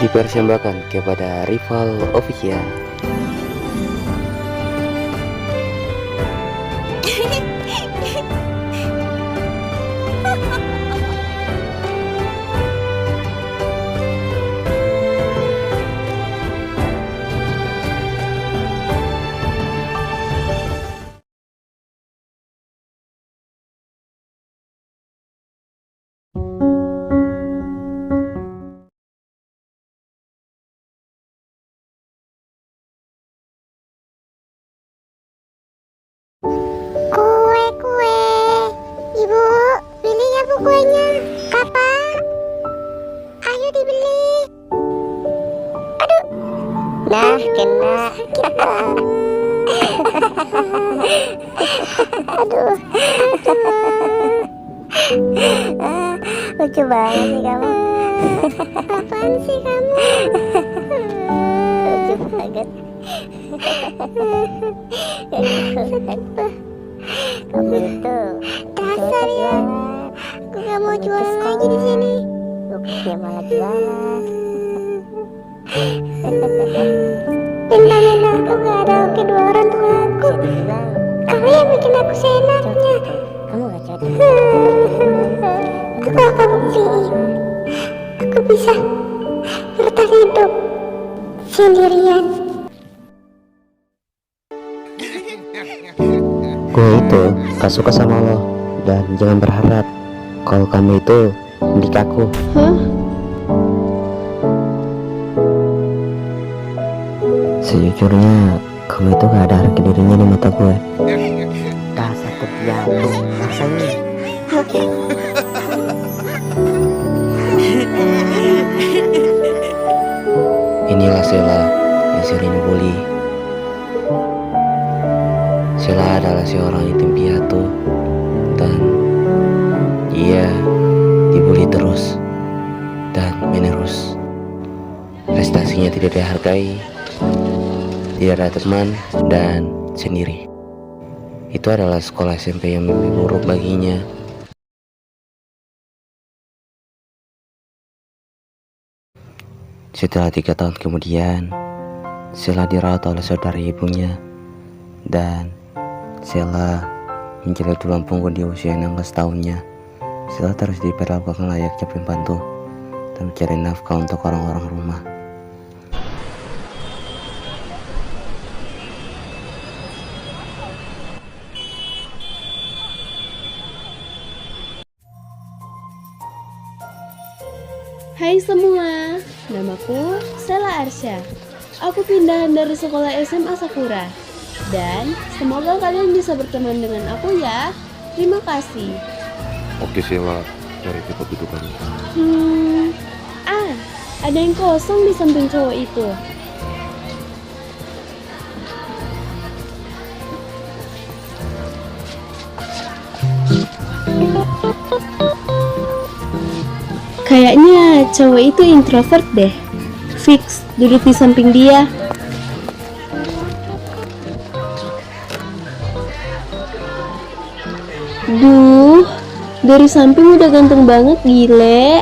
dipersembahkan kepada Rival Official. Kue. Ibu, pilih ya bu kuenya. Kakak, ayo dibeli. Aduh. Nah, kena. Aduh. Lucu banget sih kamu. Apaan sih kamu? Lucu banget. Kamu itu dasar ya. Aku gak mau jualan lagi di sini. Dia malah jualan. Minta aku gak ada kedua orang tua aku. Kamu yang bikin aku seenaknya. Kamu gak cocok. Aku akan buktiin. Aku bisa bertahan hidup sendirian. Gue itu gak suka sama lo, dan jangan berharap kalau kamu itu milik aku. Sejujurnya kamu itu gak ada harga dirinya di mata gue. Dasar kebiasaan rasanya. Inilah Sheila yang sering bully. Sheila adalah seorang yatim piatu, dan ia dibully terus dan menerus. Prestasinya tidak dihargai, tidak ada teman, dan sendiri. Itu adalah sekolah SMP yang mimpi buruk baginya. Setelah 3 tahun kemudian, Sheila dirawat oleh saudara ibunya, dan Sheila menjalani tulang punggung di usia 16 tahunnya. Sheila terus diperlakukan layaknya pembantu dan mencari nafkah untuk orang-orang rumah. Hai semua, namaku Sheila Arsya. Aku pindahan dari sekolah SMA Sakura. Dan semoga kalian bisa berteman dengan aku ya. Terima kasih. Oke Sheila, cari tempat dudukannya. Ada yang kosong di samping cowok itu. Kayaknya cowok itu introvert deh. Fix duduk di samping dia. Duh, dari samping udah ganteng banget, gile.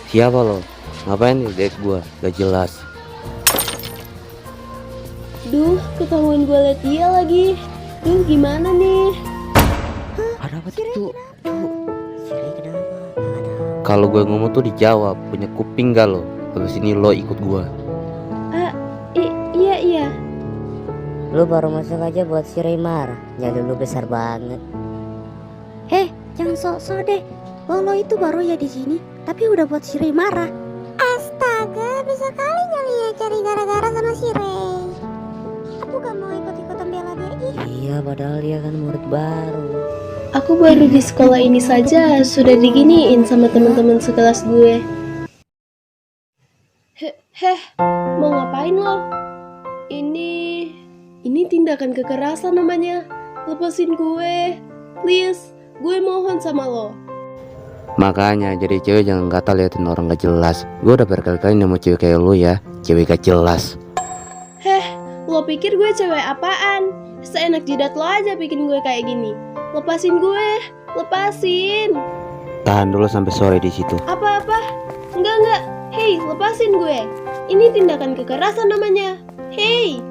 Siapa lo? Ngapain nih dek gua? Gak jelas. Duh, ketahuan gue liat dia lagi. Duh, gimana nih? Ada apa tuh? Kalau gue ngomong tuh dijawab. Punya kuping gak lo? Habis ini lo ikut gua. Iya. Lu baru masuk aja buat si Remar. Jadi lu besar banget. Jangan sok-sok deh. Lo itu baru ya di sini, tapi udah buat si Rey marah. Astaga, bisa kali ya cari gara-gara sama si Rey. Aku gak mau ikut-ikutan bela dia. Iya, padahal dia kan murid baru. Aku baru di sekolah ini saja sudah diginiin sama teman-teman sekelas gue. Mau ngapain lo? Ini tindakan kekerasan namanya. Lepasin gue, please. Gue mohon sama lo. Makanya jadi cewek jangan gatal liatin orang gak jelas. Gue udah berkali-kali nemu cewek kayak lu ya. Cewek gak jelas. Lo pikir gue cewek apaan? Seenak jidat lo aja bikin gue kayak gini. Lepasin gue, lepasin. Tahan dulu sampai sore di situ. Apa-apa? Enggak. Hei, lepasin gue. Ini tindakan kekerasan namanya. Hei.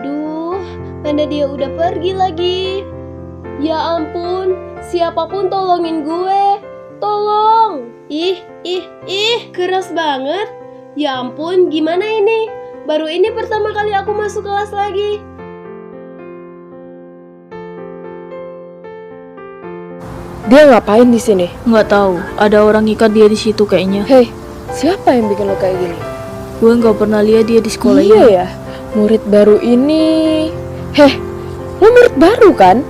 Duh, mana dia udah pergi lagi. Ya ampun, siapapun tolongin gue. Tolong. Ih, keras banget. Ya ampun, gimana ini? Baru ini pertama kali aku masuk kelas lagi. Dia ngapain di sini? Nggak tahu, ada orang ikat dia di situ kayaknya. Hei, siapa yang bikin lo kayak gini? Gue nggak pernah lihat dia di sekolah Iya ini. ya, murid baru ini. Heh, lo murid baru kan?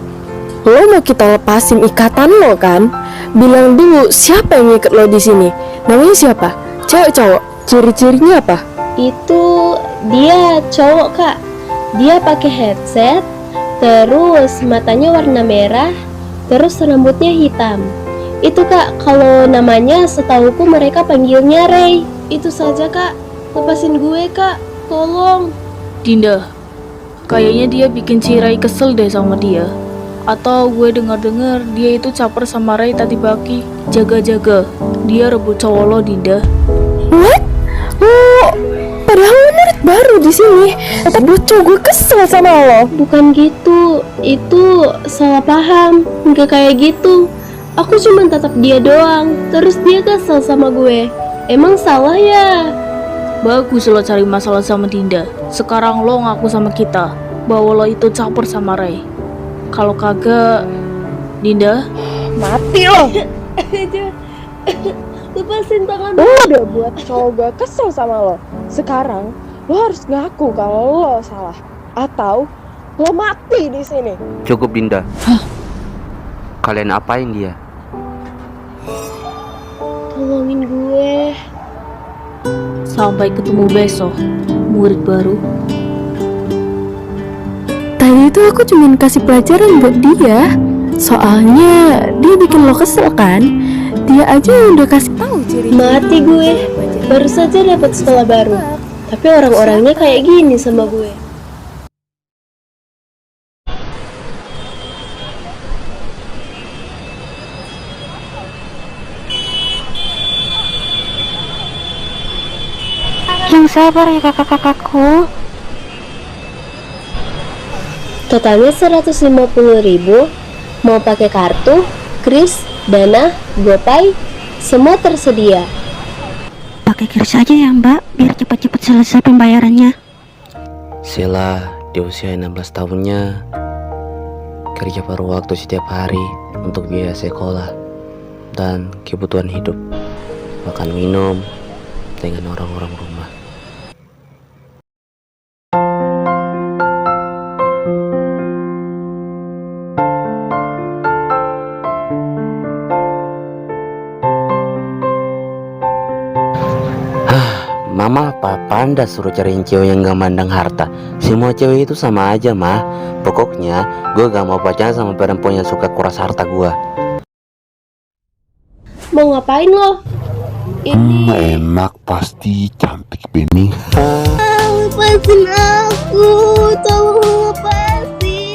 Lo mau kita lepasin ikatan lo kan? Bilang dulu siapa yang ikat lo di sini? Namanya siapa? Cewek cowok? Ciri-cirinya apa? Itu dia cowok, Kak. Dia pakai headset, terus matanya warna merah, terus rambutnya hitam. Itu, Kak, kalau namanya setauku mereka panggilnya Ray. Itu saja, Kak. Lepasin gue, Kak. Tolong. Dinda, kayaknya dia bikin si Ray kesel deh sama dia. Atau gue dengar-dengar dia itu caper sama Ray tadi pagi. Jaga-jaga, dia rebut cowok lo, Dinda. What? Lo padahal lo murid baru di sini. Tapi lucu, gue kesel sama lo. Bukan gitu. Itu salah paham. Nggak kayak gitu. Aku cuma tatap dia doang. Terus dia kesel sama gue. Emang salah ya? Bagus lo cari masalah sama Dinda. Sekarang lo ngaku sama kita bahwa lo itu caper sama Ray. Kalau kagak, Dinda, Mati lo. Lepasin tangan. Udah buat cowok gue kesel sama lo. Sekarang lo harus ngaku kalau lo salah, atau lo mati di sini. Cukup Dinda. Kalian apain dia? Tolongin gue. sampai ketemu besok, murid baru. Tadi itu aku cuma kasih pelajaran buat dia. Soalnya dia bikin lo kesel kan. Dia aja yang udah kasih tahu ciri. Mati gue. Baru saja dapat sekolah baru. Tapi orang-orangnya kayak gini sama gue. Yang sabar ya kakak-kakakku. Totalnya 150.000. Mau pakai kartu, kris, Dana, GoPay, semua tersedia. Pakai kris aja ya mbak, biar cepat-cepat selesai pembayarannya. Sheila di usia 16 tahunnya kerja paruh waktu setiap hari untuk biaya sekolah dan kebutuhan hidup, makan minum dengan orang-orang rumah. Mama apa panda suruh cariin cewek yang gak mandang harta. Semua cewek itu sama aja mah. Pokoknya gue gak mau pacaran sama perempuan yang suka kuras harta gue. Mau ngapain lo? Ini Enak pasti, cantik bening. lepasin aku, tolong lepasin.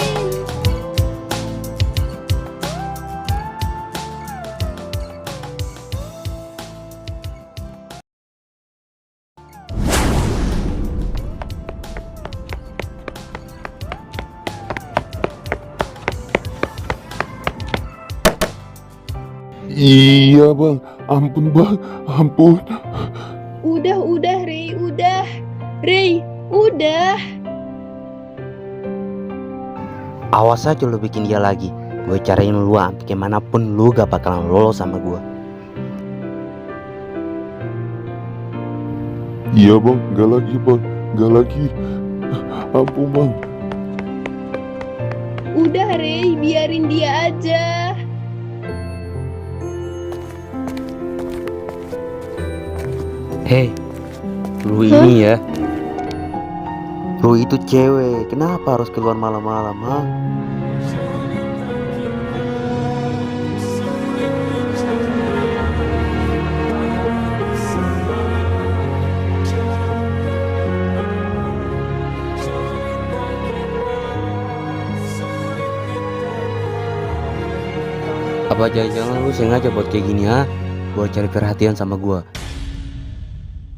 Iya bang, ampun bang, ampun. Udah Ray, udah. Ray, udah. Awas aja lu bikin dia lagi. Gue cariin lu sampai kemanapun lu gak bakalan lolos sama gue. Iya bang, gak lagi bang, gak lagi. Ampun bang. Udah Ray, biarin dia aja. Hei, lu ini ya. Lu itu cewek, kenapa harus keluar malam-malam, ha? Apa jangan-jangan lu sengaja buat kayak gini, ha? Buat cari perhatian sama gua.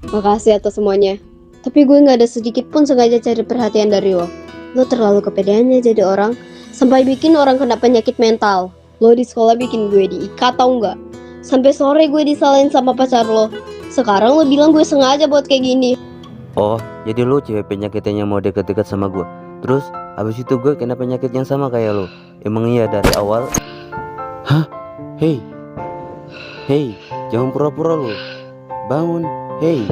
Makasih atas semuanya. Tapi gue gak ada sedikit pun sengaja cari perhatian dari lo. Lo terlalu kepedeannya jadi orang, sampai bikin orang kena penyakit mental. Lo di sekolah bikin gue diikat tau gak? Sampai sore gue disalahin sama pacar lo. Sekarang lo bilang gue sengaja buat kayak gini. Oh, jadi lu cewek penyakitnya mau deket-deket sama gua. Terus habis itu gue kena penyakit yang sama kayak lu. Emang iya dari awal? Hah? Hei, jangan pura-pura lu. Bangun, hei.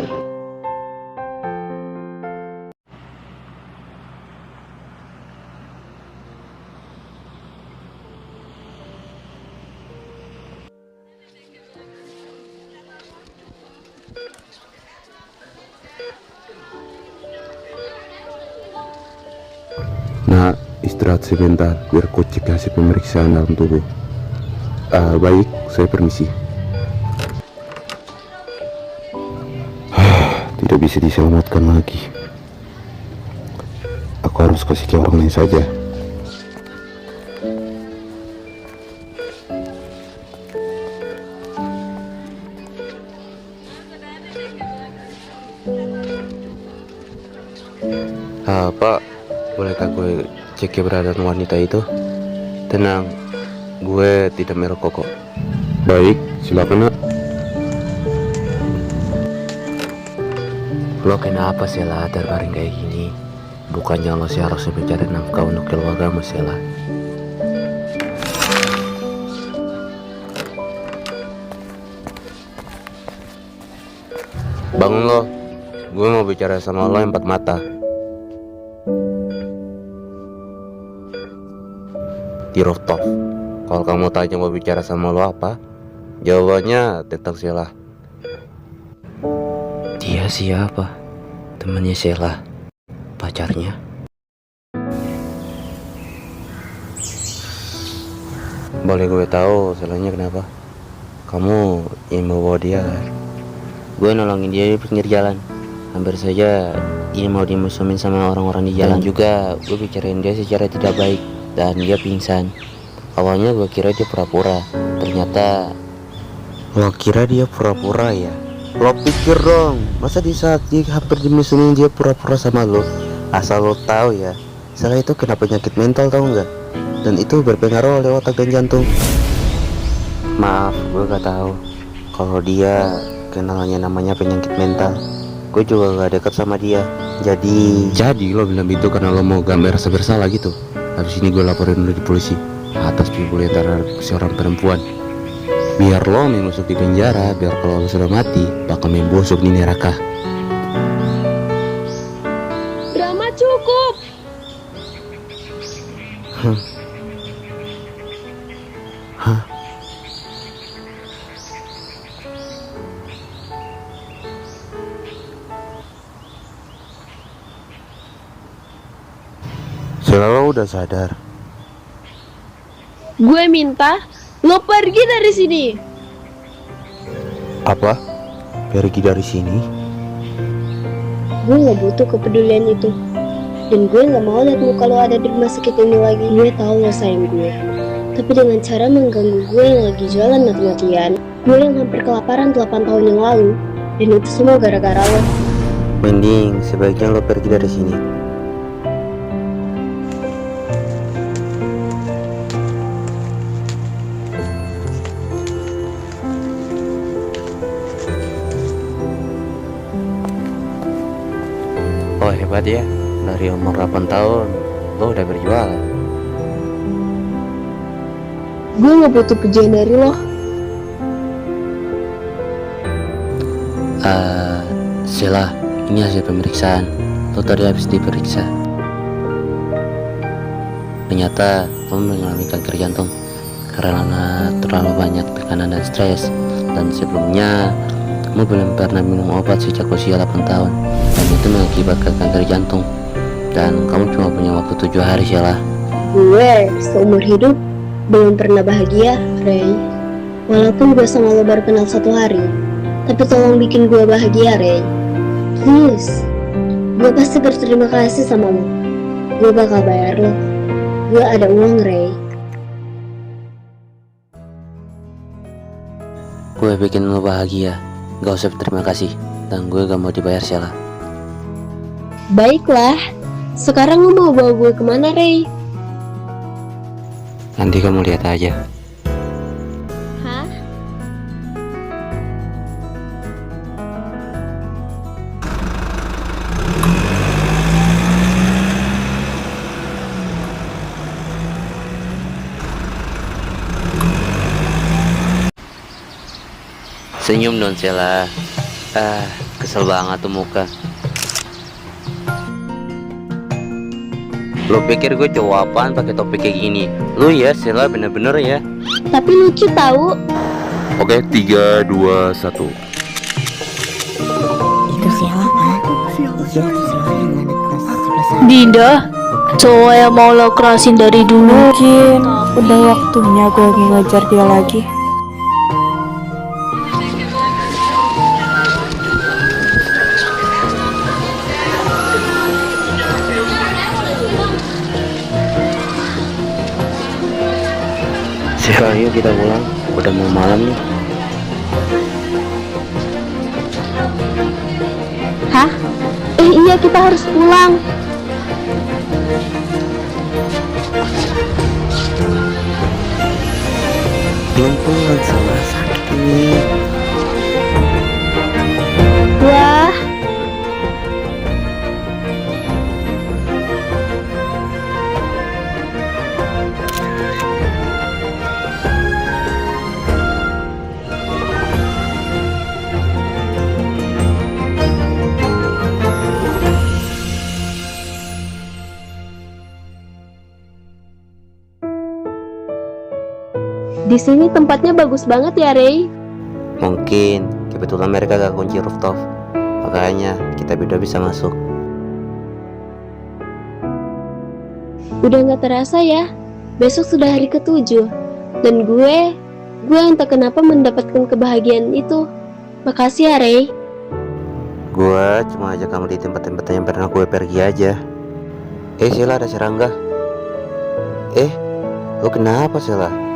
Nah, istirahat sebentar biar ku cek hasil pemeriksaan dalam tubuh. Baik, saya permisi. Tidak bisa diselamatkan lagi. Aku harus kasih ke orang lain saja. Pak, bolehkah gue cek keberadaan wanita itu? Tenang, gue tidak merokok kok. Baik, silakan nak. Lo kenapa Sela terbaring kayak gini? Bukannya lo seharusnya mencari nafkah untuk keluargamu Sela. Bangun lo, gue mau bicara sama lo empat mata. Di rooftop. Kalau kamu tanya mau bicara sama lo apa, jawabannya tentang Sela. Dia siapa? Temannya Sela, pacarnya. Boleh gue tahu Selanya kenapa? Kamu yang bawa dia kan? Gue nolongin dia di pinggir jalan. Hampir saja dia mau dimusuhin sama orang-orang di jalan. Dan juga gue bicarain dia secara tidak baik dan dia pingsan. Awalnya gue kira dia pura-pura, ternyata lo kira dia pura-pura ya? Lo pikir dong, masa di saat dia hampir dimusuhin dia pura-pura sama lo? Asal lo tahu ya, Sela itu kena penyakit mental tahu nggak? Dan itu berpengaruh oleh otak dan jantung. Maaf, gue gak tahu kalau dia kenalannya namanya penyakit mental. Gue juga gak dekat sama dia. Jadi lo bilang itu karena lo mau gak merasa bersalah gitu. Habis ini gue laporin lo di polisi atas penculikan terhadap seorang perempuan. Biar lo menusuk di penjara, biar kalau lo sudah mati bakal membusuk di neraka. Drama cukup. Sela, lo udah sadar? Gue minta lo pergi dari sini. Apa? Pergi dari sini? Gue gak butuh kepedulian itu. Dan gue gak mau lihat muka lo ada di rumah sakit ini lagi. Gue tahu lo sayang gue, tapi dengan cara mengganggu gue yang lagi jualan mati-matian. Gue yang hampir kelaparan 8 tahun yang lalu. Dan itu semua gara-gara lo. Mending sebaiknya lo pergi dari sini. Oh hebat ya, dari umur 8 tahun lo udah berjualan. Gue gak butuh pujian dari lo. Sela, ini hasil pemeriksaan. Lo tadi habis diperiksa. Ternyata kamu mengalami kanker jantung karena terlalu banyak tekanan dan stres. Dan sebelumnya kamu belum pernah minum obat sejak usia 8 tahun. Dan itu mengakibatkan kanker jantung. Dan kamu cuma punya waktu 7 hari Sela. Gue seumur hidup belum pernah bahagia, Ray. Walaupun gue sama lo baru kenal 1 hari, tapi tolong bikin gue bahagia, Ray. Please. Gue pasti berterima kasih sama lo. Gue bakal bayar lo. Gue ada uang, Ray. Gue bikin lo bahagia, gak usah berterima kasih. Dan gue gak mau dibayar Sheila. Baiklah, sekarang lu mau bawa gue kemana, Ray? Nanti kamu lihat aja. Hah? Senyum dong Sheila. Kesel banget tuh muka. Lo pikir gue cowok apaan pakai topik kayak gini? Lu ya Sheila bener-bener ya. Tapi lucu tahu. Oke, 3, 2, 1. Itu Sheila kan? Iya itu Sheila yang anak kelas 11 Dinda, cowok yang mau lo kerasin dari dulu. Mungkin udah waktunya gue ngejar dia lagi. Sheila yuk kita pulang. Udah mau malam nih. Hah? Iya, kita harus pulang. Belum pulang sama sakit ini. Wah, di sini tempatnya bagus banget ya, Ray. Mungkin kebetulan mereka gak kunci rooftop, makanya kita berdua bisa masuk. Udah nggak terasa ya, besok sudah hari ke-7. Dan gue entah kenapa mendapatkan kebahagiaan itu. Makasih ya, Ray. Gue cuma ajak kamu di tempat-tempat yang pernah gue pergi aja. Sheila ada serangga. Lo kenapa Sheila?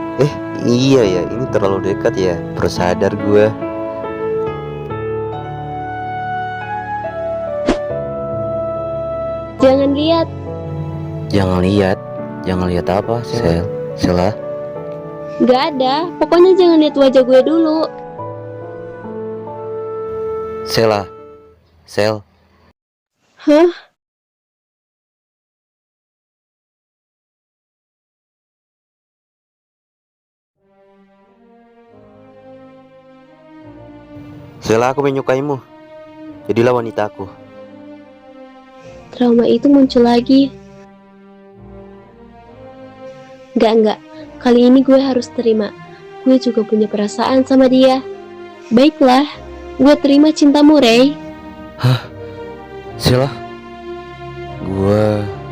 Iya ya, ini terlalu dekat ya. Baru sadar gue. Jangan lihat. Jangan lihat. Jangan lihat apa, Sheila? Nggak ada. Pokoknya jangan lihat wajah gue dulu. Sheila. Sel. Hah? Sheila, aku menyukaimu. Jadilah wanitaku. Trauma itu muncul lagi. Enggak. Kali ini gue harus terima. Gue juga punya perasaan sama dia. Baiklah, gue terima cintamu, Ray. Sheila. Gue...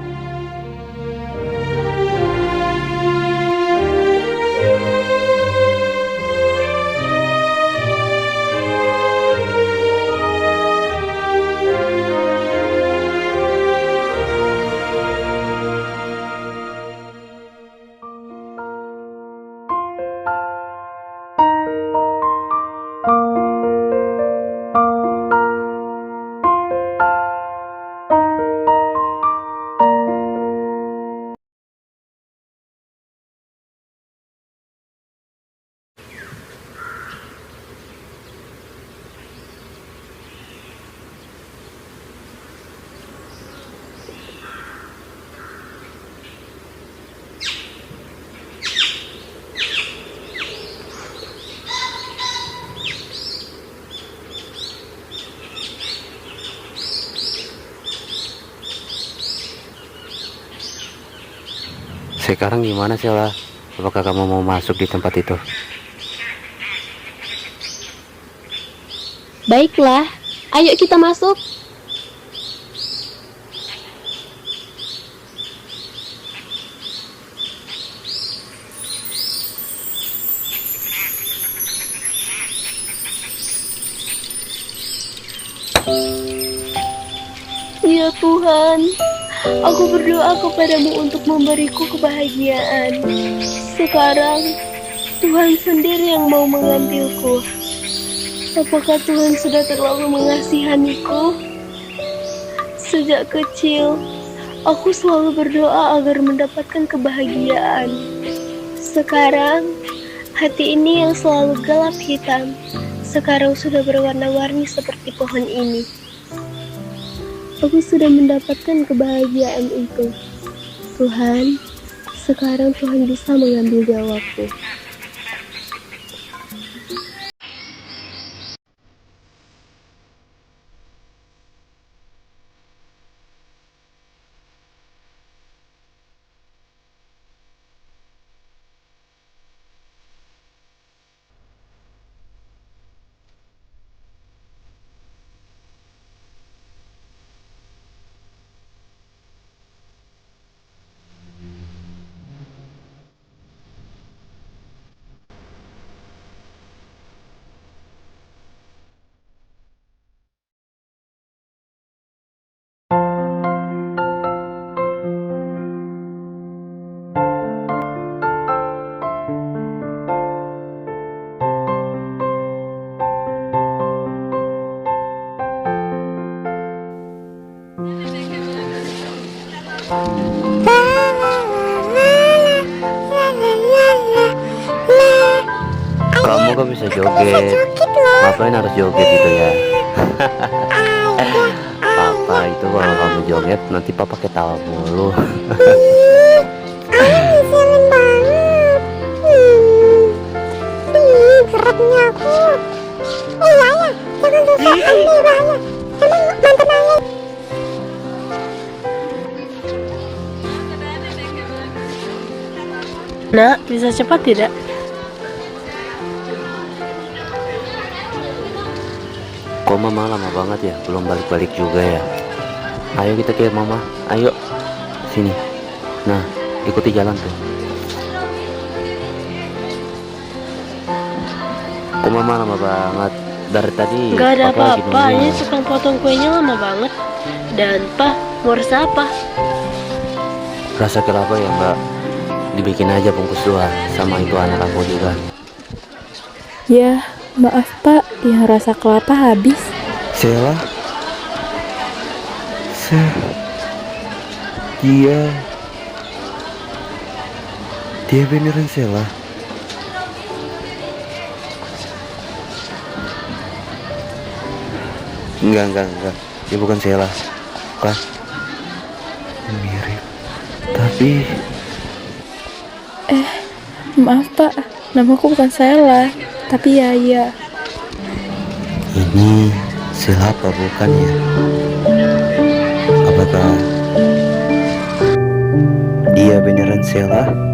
Sekarang gimana Sheila? Apakah kamu mau masuk di tempat itu? Baiklah, ayo kita masuk. Ya Tuhan, aku berdoa kepadamu untuk memberiku kebahagiaan. Sekarang, Tuhan sendiri yang mau mengambilku. Apakah Tuhan sudah terlalu mengasihaniku? Sejak kecil, aku selalu berdoa agar mendapatkan kebahagiaan. Sekarang, hati ini yang selalu gelap hitam, sekarang sudah berwarna-warni seperti pohon ini. Aku sudah mendapatkan kebahagiaan itu. Tuhan, sekarang Tuhan bisa mengambil nyawaku. Kamu kok bisa joget? Ngapain harus joget gitu ya? Papa itu kalau kamu joget nanti papa ketawa mulu. Seneng banget. Geraknya aku. Iya ya, jangan susahkan deh bahaya. Emang mantep banget. Nak, bisa cepat tidak? Kok mama lama banget ya? Belum balik-balik juga ya? Ayo kita ke mama. Ayo sini. Nah, ikuti jalan tuh. Kok mama lama banget? Dari tadi Gak ada papa lagi apa-apa, nungguin. ini tukang potong kuenya lama banget. Dan Pak, mau rasa apa? Rasa kelapa ya mbak? Dibikin aja bungkus dua. Sama itu anak aku juga. Ya, maaf Pak, yang rasa kelapa habis. Sela? Dia beneran Sela? Enggak. Dia bukan Sela. Kan? Mirip. Tapi Maaf Pak, namaku bukan Sela, tapi Yaya. ini Sela apa bukan ya? Apakah dia beneran Sela?